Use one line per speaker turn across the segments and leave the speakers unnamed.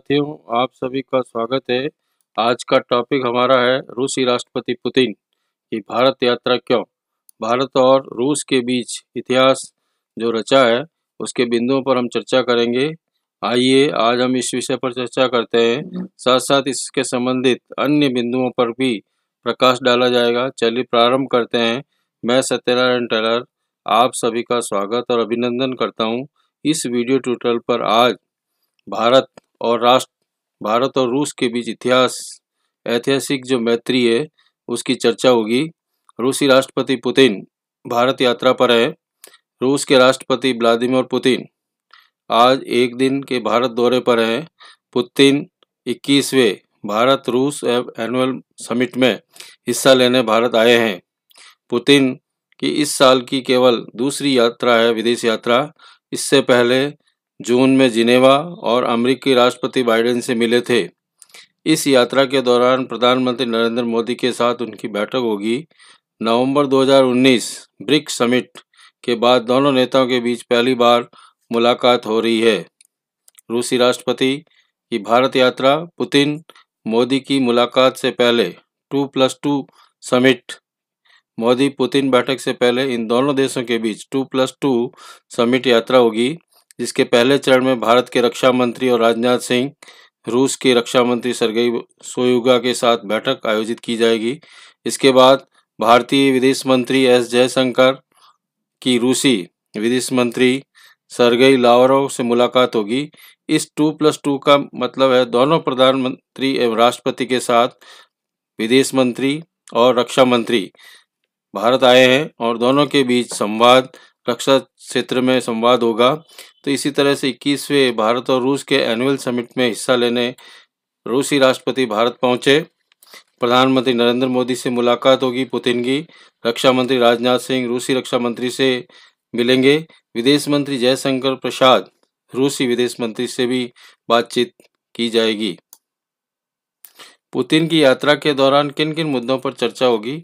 साथियों, आप सभी का स्वागत है। आज का टॉपिक हमारा है रूसी राष्ट्रपति पुतिन की भारत यात्रा क्यों। भारत और रूस के बीच इतिहास जो रचा है उसके बिंदुओं पर हम चर्चा करेंगे। आइए आज हम इस विषय पर चर्चा करते हैं, साथ साथ इसके संबंधित अन्य बिंदुओं पर भी प्रकाश डाला जाएगा। चलिए प्रारंभ करते हैं। मैं सत्यनारायण टेलर आप सभी का स्वागत और अभिनंदन करता हूँ। इस वीडियो ट्यूटोरियल पर आज भारत और रूस के बीच ऐतिहासिक जो मैत्री है उसकी चर्चा होगी। रूसी राष्ट्रपति पुतिन भारत यात्रा पर है। रूस के राष्ट्रपति व्लादिमीर पुतिन आज एक दिन के भारत दौरे पर हैं। पुतिन 21वें भारत रूस एनुअल समिट में हिस्सा लेने भारत आए हैं। पुतिन की इस साल की केवल दूसरी यात्रा है, विदेश यात्रा। इससे पहले जून में जिनेवा और अमेरिकी राष्ट्रपति बाइडेन से मिले थे। इस यात्रा के दौरान प्रधानमंत्री नरेंद्र मोदी के साथ उनकी बैठक होगी। नवंबर 2019 ब्रिक्स समिट के बाद दोनों नेताओं के बीच पहली बार मुलाकात हो रही है। रूसी राष्ट्रपति की भारत यात्रा। पुतिन मोदी की मुलाकात से पहले 2+2 समिट। मोदी पुतिन बैठक से पहले इन दोनों देशों के बीच 2+2 समिट यात्रा होगी, जिसके पहले चरण में भारत के रक्षा मंत्री और राजनाथ सिंह, रूस के रक्षा मंत्री सर्गेई शोइगु के साथ बैठक आयोजित की जाएगी। इसके बाद भारतीय विदेश मंत्री एस जयशंकर की रूसी विदेश मंत्री सर्गेई लावरोव से मुलाकात होगी। इस 2+2 का मतलब है दोनों प्रधानमंत्री एवं राष्ट्रपति के साथ विदेश मंत्री और रक्षा मंत्री भारत आए हैं और दोनों के बीच संवाद, रक्षा क्षेत्र में संवाद होगा। तो इसी तरह से 21वें भारत और रूस के एनुअल समिट में हिस्सा लेने रूसी राष्ट्रपति भारत पहुंचे। प्रधानमंत्री नरेंद्र मोदी से मुलाकात होगी पुतिन की। रक्षा मंत्री राजनाथ सिंह रूसी रक्षा मंत्री से मिलेंगे। विदेश मंत्री जयशंकर प्रसाद रूसी विदेश मंत्री से भी बातचीत की जाएगी। पुतिन की यात्रा के दौरान किन किन मुद्दों पर चर्चा होगी,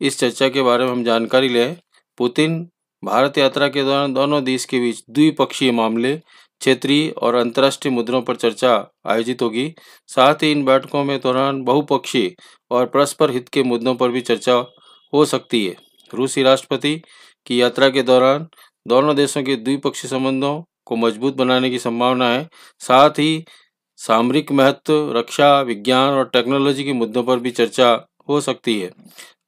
इस चर्चा के बारे में हम जानकारी लें। पुतिन भारत यात्रा के दौरान दोनों देश के बीच द्विपक्षीय मामले, क्षेत्रीय और अंतर्राष्ट्रीय मुद्दों पर चर्चा आयोजित होगी। साथ ही इन बैठकों में दौरान बहुपक्षीय और परस्पर हित के मुद्दों पर भी चर्चा हो सकती है। रूसी राष्ट्रपति की यात्रा के दौरान दोनों देशों के द्विपक्षीय संबंधों को मजबूत बनाने की संभावना है। साथ ही सामरिक महत्व, रक्षा, विज्ञान और टेक्नोलॉजी के मुद्दों पर भी चर्चा हो सकती है।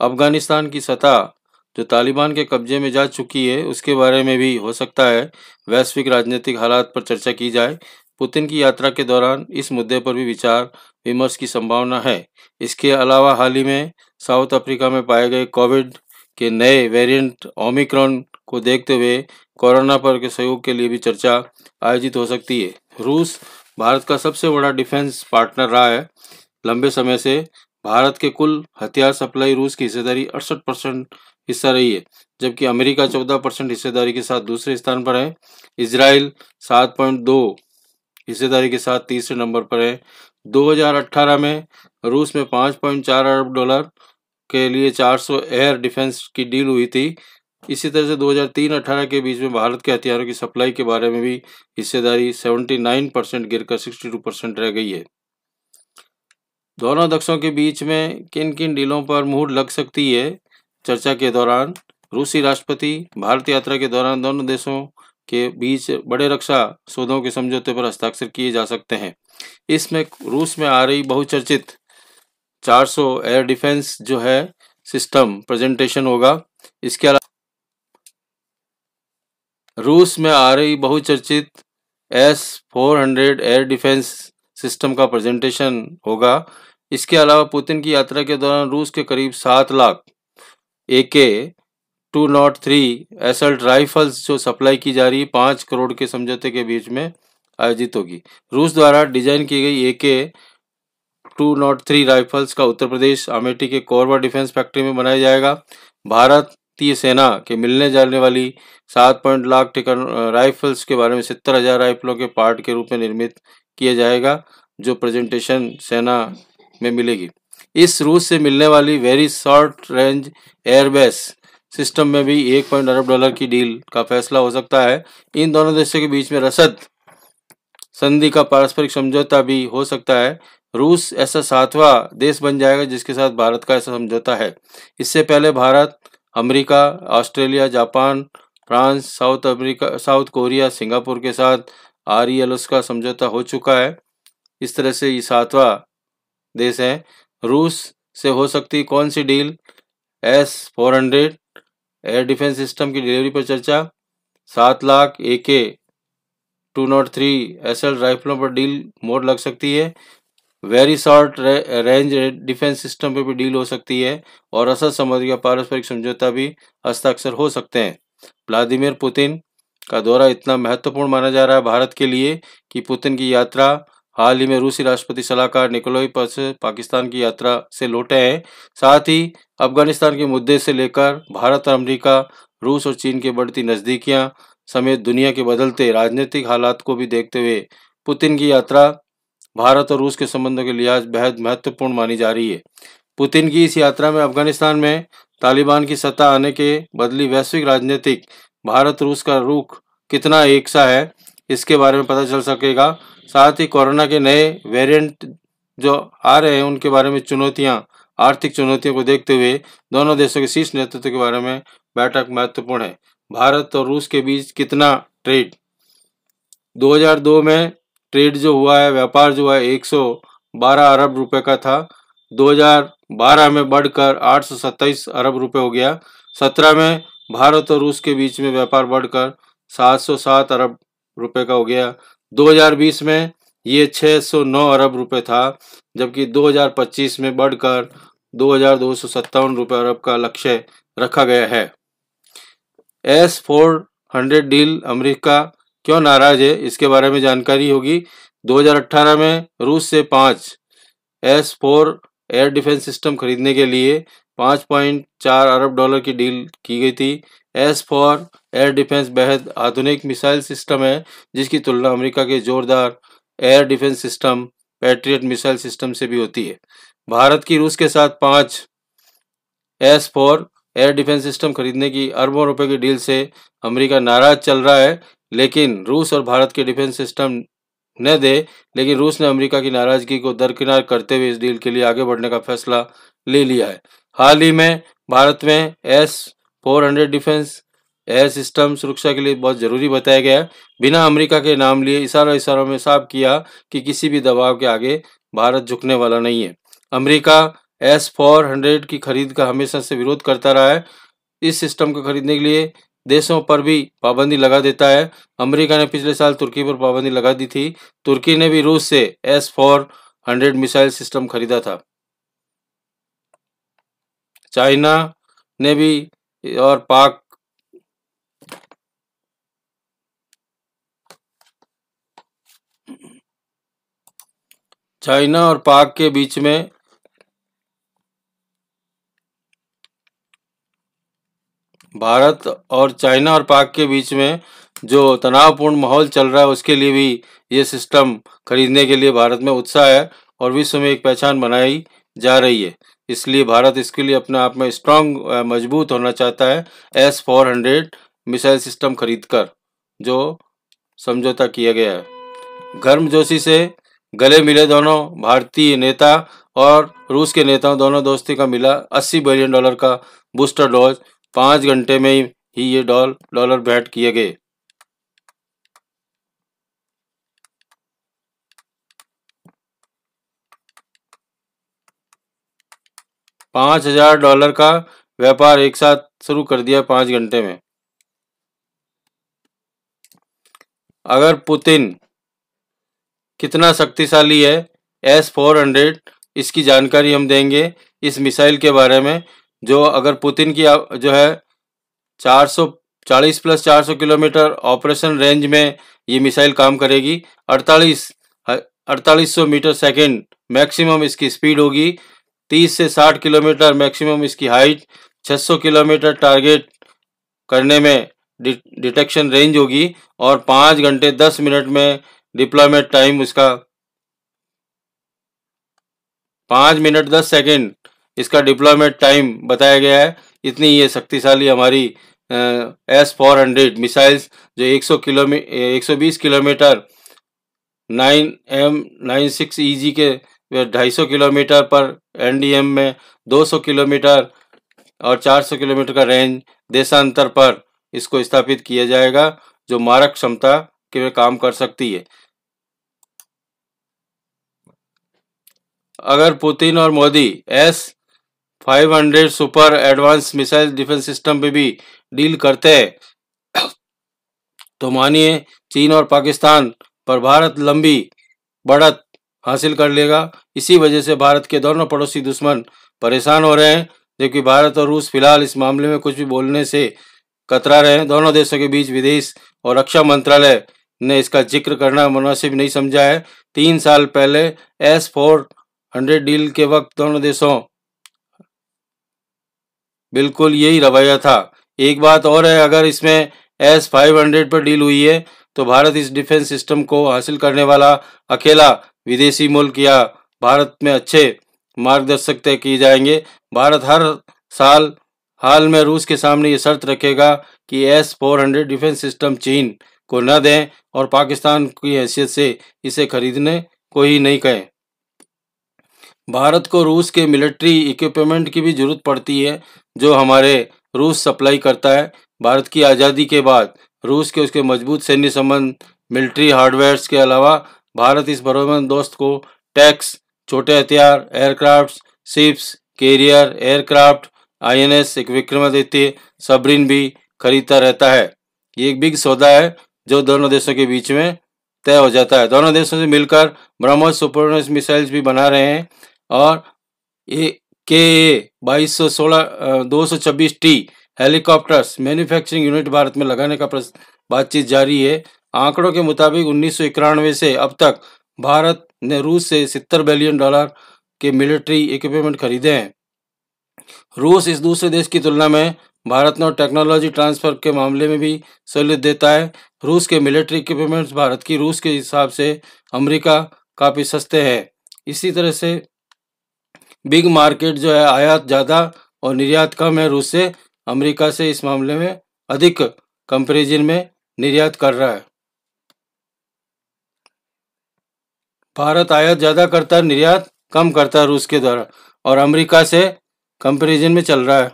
अफगानिस्तान की सत्ता जो तालिबान के कब्जे में जा चुकी है उसके बारे में भी हो सकता है वैश्विक राजनीतिक हालात पर चर्चा की जाए। पुतिन की यात्रा के दौरान इस मुद्दे पर भी विचार विमर्श की संभावना है। इसके अलावा हाल ही में साउथ अफ्रीका में पाए गए कोविड के नए वेरिएंट ओमिक्रॉन को देखते हुए कोरोना पर के सहयोग के लिए भी चर्चा आयोजित हो सकती है। रूस भारत का सबसे बड़ा डिफेंस पार्टनर रहा है लंबे समय से। भारत के कुल हथियार सप्लाई रूस की हिस्सेदारी 68% हिस्सा रही है, जबकि अमेरिका 14% हिस्सेदारी के साथ दूसरे स्थान पर है। इजराइल 7.2 हिस्सेदारी के साथ तीसरे नंबर पर है। 2018 में रूस में $5.4 अरब के लिए 400 एयर डिफेंस की डील हुई थी। इसी तरह से 2003-18 के बीच में भारत के हथियारों की सप्लाई के बारे में भी हिस्सेदारी 79% गिरकर 62% रह गई है। दोनों देशों के बीच में किन किन डीलों पर मुहर लग सकती है चर्चा के दौरान। रूसी राष्ट्रपति भारत यात्रा के दौरान दोनों देशों के बीच बड़े रक्षा सौदों के समझौते पर हस्ताक्षर किए जा सकते हैं। इसमें रूस में आ रही बहुचर्चित 400 एयर डिफेंस जो है सिस्टम प्रेजेंटेशन होगा। इसके अलावा रूस में आ रही बहुचर्चित S-400 एयर डिफेंस सिस्टम का प्रेजेंटेशन होगा। इसके अलावा पुतिन की यात्रा के दौरान रूस के करीब 7 लाख AK-203 असल्ट राइफल्स जो सप्लाई की जा रही 5 करोड़ के समझौते के बीच में आयोजित होगी। रूस द्वारा डिजाइन की गई AK-203 राइफल्स का उत्तर प्रदेश अमेठी के कोरबा डिफेंस फैक्ट्री में बनाया जाएगा। भारतीय सेना के मिलने जाने वाली 7 लाख राइफल्स के बारे में 70,000 राइफलों के पार्ट के रूप में निर्मित किया जाएगा, जो प्रेजेंटेशन सेना में मिलेगी। इस रूस से मिलने वाली very short range airbase system में भी $1 अरब की डील का फैसला हो सकता है। इन दोनों देशों के बीच में रसद संधि का पारस्परिक समझौता भी हो सकता है। रूस ऐसा 7वां देश बन जाएगा जिसके साथ भारत का ऐसा समझौता है। इससे पहले Bharat, America, Australia, Japan, France, south Korea, Singapore के साथ RELS का समझौता हो चुका है। इस तरह से ये 7वां देश है। रूस से हो सकती कौन सी डील? S-400 एयर डिफेंस सिस्टम की डिलीवरी पर चर्चा। 7 लाख AK-203 SL राइफलों पर डील मोड लग सकती है। Very short range defence system पे भी डील हो सकती है और असद संबंधी का पारस्परिक समझौता भी हस्ताक्षर हो सकते हैं। व्लादिमीर पुतिन का दौरा इतना महत्वपूर्ण माना जा रहा है भारत के लिए कि पुतिन की यात्रा हाल ही में रूसी राष्ट्रपति सलाहकार निकोलाई पाकिस्तान की यात्रा से लौटे हैं। साथ ही अफगानिस्तान के मुद्दे से लेकर भारत और अमेरिका, रूस और चीन की बढ़ती नज़दीकियां समेत दुनिया के बदलते राजनीतिक हालात को भी देखते हुए पुतिन की यात्रा भारत और रूस के संबंधों के लिहाज बेहद महत्वपूर्ण मानी जा रही है। पुतिन की इस यात्रा में अफगानिस्तान में तालिबान की सत्ता आने के बदली वैश्विक राजनीतिक भारत रूस का रुख कितना एक सा है, इसके बारे में पता चल सकेगा। साथ ही कोरोना के नए वेरिएंट जो आ रहे हैं उनके बारे में आर्थिक चुनौतियों को देखते हुए दोनों देशों के शीर्ष नेतृत्व के बारे में बैठक महत्वपूर्ण है। भारत और रूस के बीच कितना ट्रेड? 2002 में ट्रेड जो हुआ है, व्यापार जो है 112 अरब रुपए का था। 2012 में बढ़कर 827 अरब रुपए हो गया। 17 में भारत और रूस के बीच में व्यापार बढ़कर 707 अरब रुपए का हो गया। 2020 में ये 609 अरब रुपए था, जबकि 2025 में बढ़कर 2257 रुपए अरब का लक्ष्य रखा गया है। S-400 डील अमेरिका क्यों नाराज है, इसके बारे में जानकारी होगी। 2018 में रूस से 5 S-4 एयर डिफेंस सिस्टम खरीदने के लिए 5.4 अरब डॉलर की डील की गई थी। S-4 एयर डिफेंस बेहद आधुनिक मिसाइल सिस्टम है जिसकी तुलना अमेरिका के जोरदार air defence system patriot missile system से भी होती है। भारत की रूस के साथ 5 S-4 एयर डिफेंस सिस्टम खरीदने की अरबों रुपए की डील से अमेरिका नाराज चल रहा है, लेकिन रूस और भारत के डिफेंस सिस्टम न दे, लेकिन रूस ने अमेरिका की नाराजगी को दरकिनार करते हुए इस डील के लिए आगे बढ़ने का फैसला ले लिया है। हाल ही में भारत में S-400 डिफेंस एयर सिस्टम सुरक्षा के लिए बहुत ज़रूरी बताया गया है। बिना अमेरिका के नाम लिए इशारों में साफ किया कि किसी भी दबाव के आगे भारत झुकने वाला नहीं है। अमेरिका S-400 की खरीद का हमेशा से विरोध करता रहा है। इस सिस्टम को खरीदने के लिए देशों पर भी पाबंदी लगा देता है। अमेरिका ने पिछले साल तुर्की पर पाबंदी लगा दी थी। तुर्की ने भी रूस से S-400 मिसाइल सिस्टम खरीदा था। चाइना ने भी और पाक के बीच में भारत और चाइना और पाक के बीच में जो तनावपूर्ण माहौल चल रहा है उसके लिए भी ये सिस्टम खरीदने के लिए भारत में उत्साह है और विश्व में एक पहचान बनाई जा रही है। इसलिए भारत इसके लिए अपने आप में स्ट्रांग मजबूत होना चाहता है। S-400 मिसाइल सिस्टम खरीदकर जो समझौता किया गया है। गर्मजोशी से गले मिले दोनों भारतीय नेता और रूस के नेताओं दोनों दोस्ती का मिला $80 बिलियन का बूस्टर डोज। 5 घंटे में ही ये डॉलर भेंट किए गए। $5,000 का व्यापार एक साथ शुरू कर दिया 5 घंटे में। अगर पुतिन कितना शक्तिशाली है S-400, इसकी जानकारी हम देंगे इस मिसाइल के बारे में। जो अगर पुतिन की जो है 440 + 400 किलोमीटर ऑपरेशन रेंज में ये मिसाइल काम करेगी। 4800 मीटर सेकेंड मैक्सिमम इसकी स्पीड होगी। 30 से 60 किलोमीटर मैक्सिमम इसकी हाइट। 600 किलोमीटर टारगेट करने में डिटेक्शन रेंज होगी और 5 घंटे 10 मिनट में डिप्लॉयमेंट टाइम उसका 5 मिनट 10 सेकेंड इसका डिप्लॉयमेंट टाइम बताया गया है। इतनी ये शक्तिशाली हमारी S-400 मिसाइल्स जो 120 किलोमीटर 9M96EG के 250 किलोमीटर पर, NDM में 200 किलोमीटर और 400 किलोमीटर का रेंज देशांतर पर इसको स्थापित किया जाएगा, जो मारक क्षमता के काम कर सकती है। अगर पुतिन और Modi S-500 super advance missile defence system पे भी डील करते हैं तो मानिए चीन और पाकिस्तान पर भारत लंबी बढ़त हासिल कर लेगा। इसी वजह से भारत के दोनों पड़ोसी दुश्मन परेशान हो रहे हैं, जबकि भारत और रूस फिलहाल इस मामले में कुछ भी बोलने से कतरा रहे हैं। दोनों देशों के बीच विदेश और रक्षा मंत्रालय ने इसका जिक्र करना मुनासिब नहीं समझा है। 3 साल पहले S-400 डील के वक्त दोनों देशों बिल्कुल यही रवैया था। एक बात और है, अगर इसमें S-500 पर डील हुई है तो भारत इस डिफेंस सिस्टम को हासिल करने वाला अकेला विदेशी मुल्क या भारत में अच्छे मार्गदर्शक तय किए जाएंगे। भारत हर साल हाल में रूस के सामने ये शर्त रखेगा कि S-400 डिफेंस सिस्टम चीन को न दें और पाकिस्तान की हैसियत से इसे खरीदने को ही नहीं कहें। भारत को रूस के मिलिट्री इक्विपमेंट की भी जरूरत पड़ती है, जो हमारे रूस सप्लाई करता है। भारत की आज़ादी के बाद रूस के उसके मजबूत सैन्य संबंध, मिलिट्री हार्डवेयर्स के अलावा भारत इस भरोसेमंद दोस्त को टैंक्स, छोटे हथियार, aircraft, ships, carrier aircraft, INS Vikramaditya, submarine भी खरीदता रहता है। ये एक बिग सौदा है जो दोनों देशों के बीच में तय हो जाता है। दोनों देशों से मिलकर ब्रह्मोस सुपरसोनिक मिसाइल्स भी बना रहे हैं और KA-2216 226T helicopters manufacturing unit Bharat में लगाने का बातचीत जारी है। आंकड़ों के मुताबिक 1991 से अब तक भारत ने रूस से $70 बिलियन के मिलिट्री इक्विपमेंट खरीदे हैं। रूस इस दूसरे देश की तुलना में भारत में टेक्नोलॉजी ट्रांसफर के मामले में भी सहूलियत देता है। रूस के मिलिट्री इक्विपमेंट्स भारत की रूस के हिसाब से अमेरिका काफ़ी सस्ते हैं। इसी तरह से बिग मार्केट जो है, आयात ज़्यादा और निर्यात कम है रूस से। अमेरिका से इस मामले में अधिक कंपैरिजन में निर्यात कर रहा है। भारत आयात ज़्यादा करता है, निर्यात कम करता है रूस के द्वारा, और अमेरिका से कंपैरिजन में चल रहा है।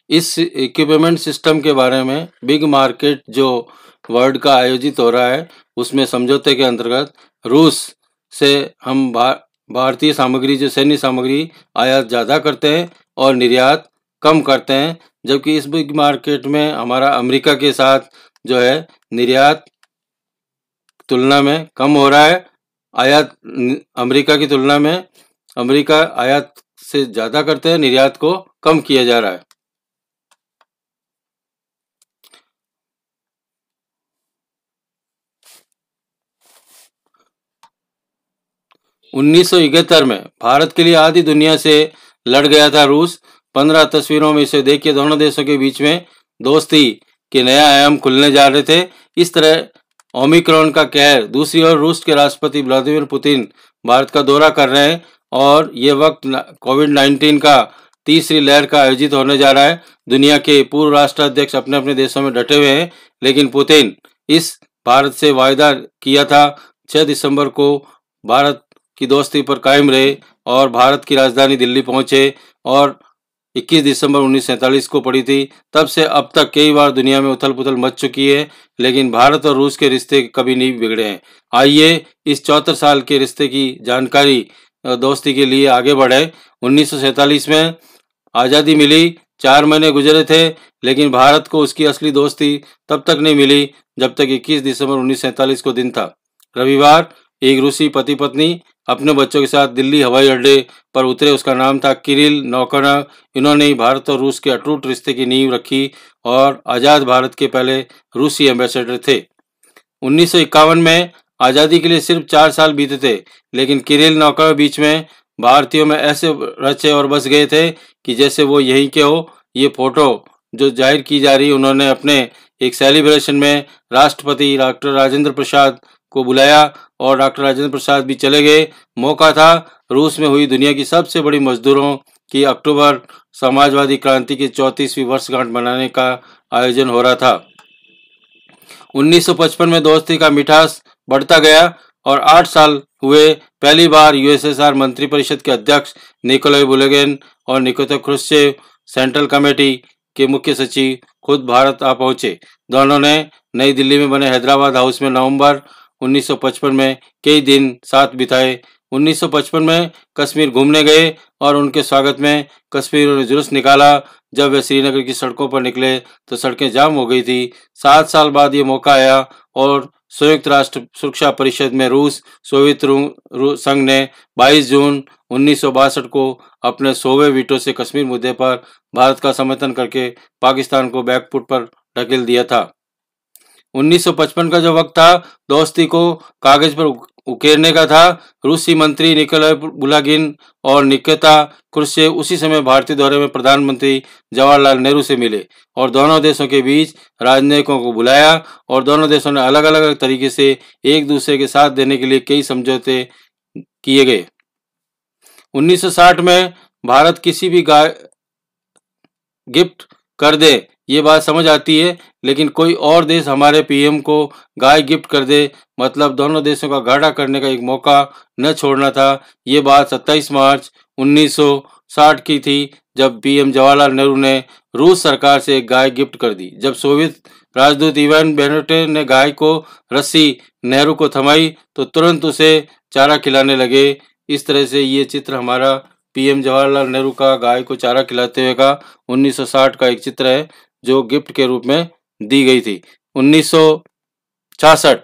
इस इक्विपमेंट सिस्टम के बारे में बिग मार्केट जो वर्ल्ड का आयोजित हो रहा है, उसमें समझौते के अंतर्गत रूस से हम भारतीय सामग्री, जो सैन्य सामग्री आयात ज़्यादा करते हैं और निर्यात कम करते हैं, जबकि इस बिग मार्केट में हमारा अमेरिका के साथ जो है निर्यात तुलना में कम हो रहा है। आयात अमेरिका की तुलना में अमेरिका आयात से ज़्यादा करते हैं, निर्यात को कम किया जा रहा है। उन्नीस में भारत के लिए आधी दुनिया से लड़ गया था रूस। 15 तस्वीरों में इसे देखिए, दोनों देशों के बीच में दोस्ती के नया आयाम खुलने जा रहे थे। इस तरह ओमिक्रॉन का कहर। दूसरी ओर रूस के राष्ट्रपति व्लादिमीर पुतिन भारत का दौरा कर रहे हैं और ये वक्त कोविड-19 का तीसरी लहर का आयोजित होने जा रहा है। दुनिया के पूर्व राष्ट्राध्यक्ष अपने अपने देशों में डटे हुए हैं, लेकिन पुतिन इस भारत से वायदा किया था 6 दिसंबर को भारत की दोस्ती पर कायम रहे और भारत की राजधानी दिल्ली पहुंचे, और 21 दिसंबर 1947 को पड़ी थी। तब से अब तक कई बार दुनिया में उथल पुथल मच चुकी है, लेकिन भारत और रूस के रिश्ते कभी नहीं बिगड़े हैं। आइए इस 74 साल के रिश्ते की जानकारी दोस्ती के लिए आगे बढ़े। 1947 में आज़ादी मिली, 4 महीने गुजरे थे, लेकिन भारत को उसकी असली दोस्ती तब तक नहीं मिली जब तक 21 दिसंबर 1947 को दिन था। रविवार एक रूसी पति पत्नी अपने बच्चों के साथ दिल्ली हवाई अड्डे पर उतरे। उसका नाम था किरिल नौकरनव। इन्होंने ही भारत और रूस के अटूट रिश्ते की नींव रखी और आज़ाद भारत के पहले रूसी एम्बेसडर थे। 1951 में आज़ादी के लिए सिर्फ 4 साल बीते थे, लेकिन किरिल नौकरनव बीच में भारतीयों में ऐसे रचे और बस गए थे कि जैसे वो यहीं के हो। ये फोटो जो जाहिर की जा रही, उन्होंने अपने एक सेलिब्रेशन में राष्ट्रपति डॉक्टर राजेंद्र प्रसाद को बुलाया और डॉक्टर राजेंद्र प्रसाद भी चले गए। मौका था रूस में हुई दुनिया की सबसे बड़ी मजदूरों की अक्टूबर समाजवादी क्रांति की 34वीं वर्षगांठ मनाने का आयोजन हो रहा था। 1955 में दोस्ती का मिठास बढ़ता गया और 8 साल हुए पहली बार यूएसएसआर मंत्रिपरिषद के अध्यक्ष निकोलाई बुलेगेन और निकिता क्रुश्चेव सेंट्रल कमेटी के मुख्य सचिव खुद भारत आ पहुंचे। दोनों ने नई दिल्ली में बने हैदराबाद हाउस में नवंबर 1955 में कई दिन साथ बिताए। 1955 में कश्मीर घूमने गए और उनके स्वागत में कश्मीरियों ने जुलूस निकाला। जब वे श्रीनगर की सड़कों पर निकले तो सड़कें जाम हो गई थी। 7 साल बाद ये मौका आया और संयुक्त राष्ट्र सुरक्षा परिषद में रूस सोवियत संघ ने 22 जून 1962 को अपने 100वें वीटो से कश्मीर मुद्दे पर भारत का समर्थन करके पाकिस्तान को बैकफुट पर ढकेल दिया था। 1955 का जो वक्त था दोस्ती को कागज पर उकेरने का था। रूसी मंत्री निकोलाई बुलेगिन और निकिता क्रुश्चेव उसी समय भारतीय दौरे में प्रधानमंत्री जवाहरलाल नेहरू से मिले और दोनों देशों के बीच राजनयिकों को बुलाया और दोनों देशों ने अलग अलग तरीके से एक दूसरे के साथ देने के लिए कई समझौते किए गए। 1960 में भारत किसी भी गाय गिफ्ट कर दे ये बात समझ आती है, लेकिन कोई और देश हमारे पीएम को गाय गिफ्ट कर दे मतलब दोनों देशों का घाटा करने का एक मौका न छोड़ना था। ये बात 27 मार्च 1960 की थी जब पीएम जवाहरलाल नेहरू ने रूस सरकार से एक गाय गिफ्ट कर दी। जब सोवियत राजदूत इवान बेनेटे ने गाय को रस्सी नेहरू को थमाई तो तुरंत उसे चारा खिलाने लगे। इस तरह से ये चित्र हमारा पीएम जवाहरलाल नेहरू का गाय को चारा खिलाते हुए का 1960 का एक चित्र है जो गिफ्ट के रूप में दी गई थी। 1966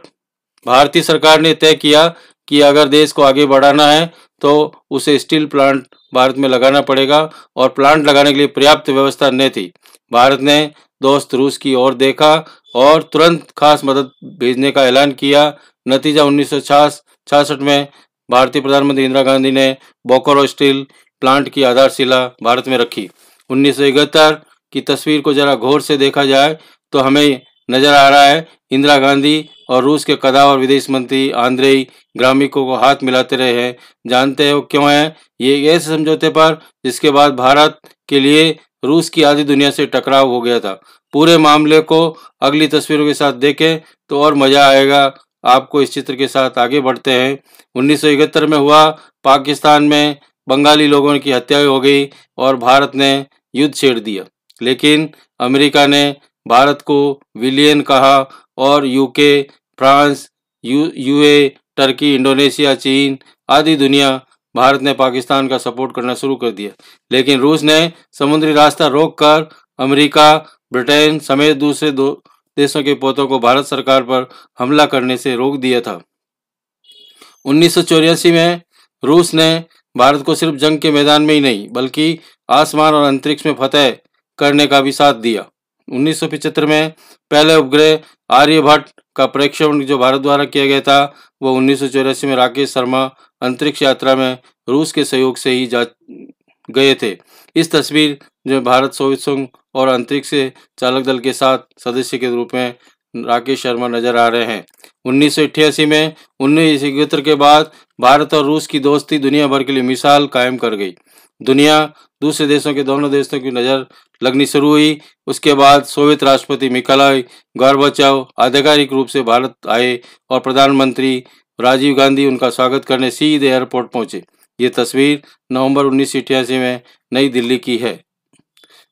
भारतीय सरकार ने तय किया कि अगर देश को आगे बढ़ाना है तो उसे स्टील प्लांट भारत में लगाना पड़ेगा और प्लांट लगाने के लिए पर्याप्त व्यवस्था न थी। भारत ने दोस्त रूस की ओर देखा और तुरंत खास मदद भेजने का ऐलान किया। नतीजा 1966 में भारतीय प्रधानमंत्री इंदिरा गांधी ने बोकारो स्टील प्लांट की आधारशिला भारत में रखी। 1971 की तस्वीर को जरा गौर से देखा जाए तो हमें नजर आ रहा है इंदिरा गांधी और रूस के कद्दावर विदेश मंत्री आंद्रेई ग्रामिको को हाथ मिलाते रहे हैं। जानते हो क्यों है? ये ऐसे समझौते पर जिसके बाद भारत के लिए रूस की आधी दुनिया से टकराव हो गया था। पूरे मामले को अगली तस्वीरों के साथ देखें तो और मजा आएगा आपको। इस चित्र के साथ आगे बढ़ते हैं। 1971 में हुआ पाकिस्तान में बंगाली लोगों की हत्या हो गई और भारत ने युद्ध छेड़ दिया, लेकिन अमेरिका ने भारत को विलियन कहा और UK, France, UAE, Turkey, Indonesia, चीन आदि दुनिया भारत ने पाकिस्तान का सपोर्ट करना शुरू कर दिया। लेकिन रूस ने समुद्री रास्ता रोककर अमेरिका, ब्रिटेन समेत दूसरे देशों के पोतों को भारत सरकार पर हमला करने से रोक दिया था। 1984 में रूस ने भारत को सिर्फ जंग के मैदान में ही नहीं बल्कि आसमान और अंतरिक्ष में फतह करने का भी साथ दिया। 1975 में पहले उपग्रह आर्यभट्ट का प्रक्षेपण जो भारत द्वारा किया गया था वो 1984 में राकेश शर्मा अंतरिक्ष यात्रा में रूस के सहयोग से ही जा गए थे। इस तस्वीर जो भारत, सोवियत संघ और अंतरिक्ष चालक दल के साथ सदस्य के रूप में राकेश शर्मा नजर आ रहे हैं। 1988 में 1971 के बाद भारत और रूस की दोस्ती दुनिया भर के लिए मिसाल कायम कर गई। दुनिया दूसरे देशों के दोनों देशों की नज़र लगनी शुरू हुई। उसके बाद सोवियत राष्ट्रपति मिखाइल गोर्बाचोव आधिकारिक रूप से भारत आए और प्रधानमंत्री राजीव गांधी उनका स्वागत करने सीधे एयरपोर्ट पहुंचे। ये तस्वीर नवंबर 1988 में नई दिल्ली की है।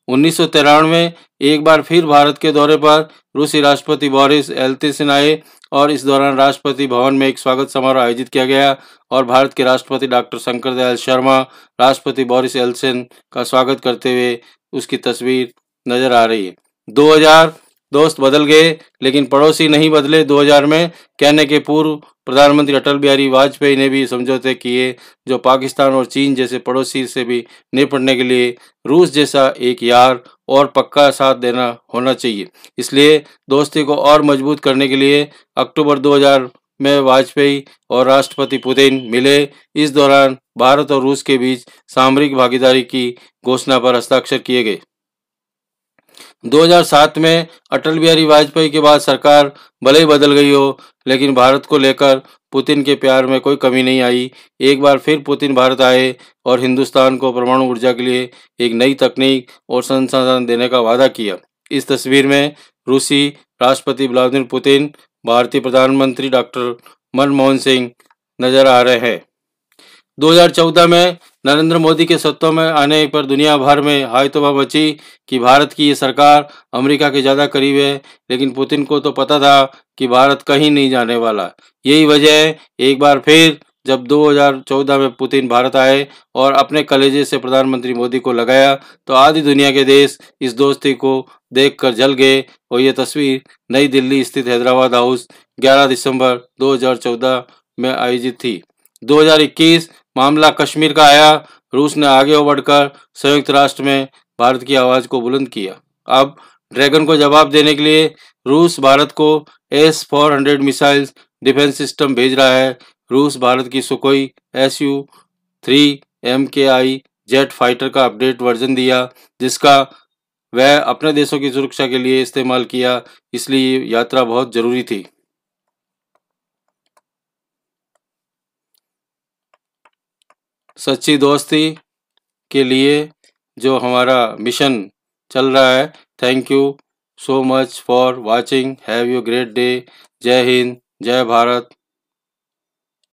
1993 में एक बार फिर भारत के दौरे पर रूसी राष्ट्रपति बोरिस एल्त्सिन आए और इस दौरान राष्ट्रपति भवन में एक स्वागत समारोह आयोजित किया गया और भारत के राष्ट्रपति डॉक्टर शंकर दयाल शर्मा राष्ट्रपति बोरिस एल्त्सिन का स्वागत करते हुए उसकी तस्वीर नजर आ रही है। 2000 दोस्त बदल गए लेकिन पड़ोसी नहीं बदले। 2000 में कहने के पूर्व प्रधानमंत्री अटल बिहारी वाजपेयी ने भी समझौते किए जो पाकिस्तान और चीन जैसे पड़ोसी से भी निपटने के लिए रूस जैसा एक यार और पक्का साथ देना होना चाहिए। इसलिए दोस्ती को और मजबूत करने के लिए अक्टूबर 2000 में वाजपेयी और राष्ट्रपति पुतिन मिले। इस दौरान भारत और रूस के बीच सामरिक भागीदारी की घोषणा पर हस्ताक्षर किए गए। 2007 में अटल बिहारी वाजपेयी के बाद सरकार भले ही बदल गई हो लेकिन भारत को लेकर पुतिन के प्यार में कोई कमी नहीं आई। एक बार फिर पुतिन भारत आए और हिंदुस्तान को परमाणु ऊर्जा के लिए एक नई तकनीक और संसाधन देने का वादा किया। इस तस्वीर में रूसी राष्ट्रपति व्लादिमीर पुतिन, भारतीय प्रधानमंत्री डॉक्टर मनमोहन सिंह नजर आ रहे हैं। 2014 में नरेंद्र मोदी के सत्ता में आने पर दुनिया भर में हाय तौबा मची कि भारत की ये सरकार अमेरिका के ज़्यादा करीब है, लेकिन पुतिन को तो पता था कि भारत कहीं नहीं जाने वाला। यही वजह है एक बार फिर जब 2014 में पुतिन भारत आए और अपने कलेजे से प्रधानमंत्री मोदी को लगाया तो आधी दुनिया के देश इस दोस्ती को देखकर जल गए। और ये तस्वीर नई दिल्ली स्थित हैदराबाद हाउस 11 दिसंबर 2014 में आयोजित थी। 2021 मामला कश्मीर का आया। रूस ने आगे बढ़कर संयुक्त राष्ट्र में भारत की आवाज़ को बुलंद किया। अब ड्रैगन को जवाब देने के लिए रूस भारत को S-400 मिसाइल डिफेंस सिस्टम भेज रहा है। रूस भारत की Sukhoi Su-3 MKI jet fighter का अपडेट वर्जन दिया, जिसका वह अपने देशों की सुरक्षा के लिए इस्तेमाल किया, इसलिए यात्रा बहुत जरूरी थी। सच्ची दोस्ती के लिए जो हमारा मिशन चल रहा है। Thank you so much for watching. Have you great day. जय हिंद, जय भारत।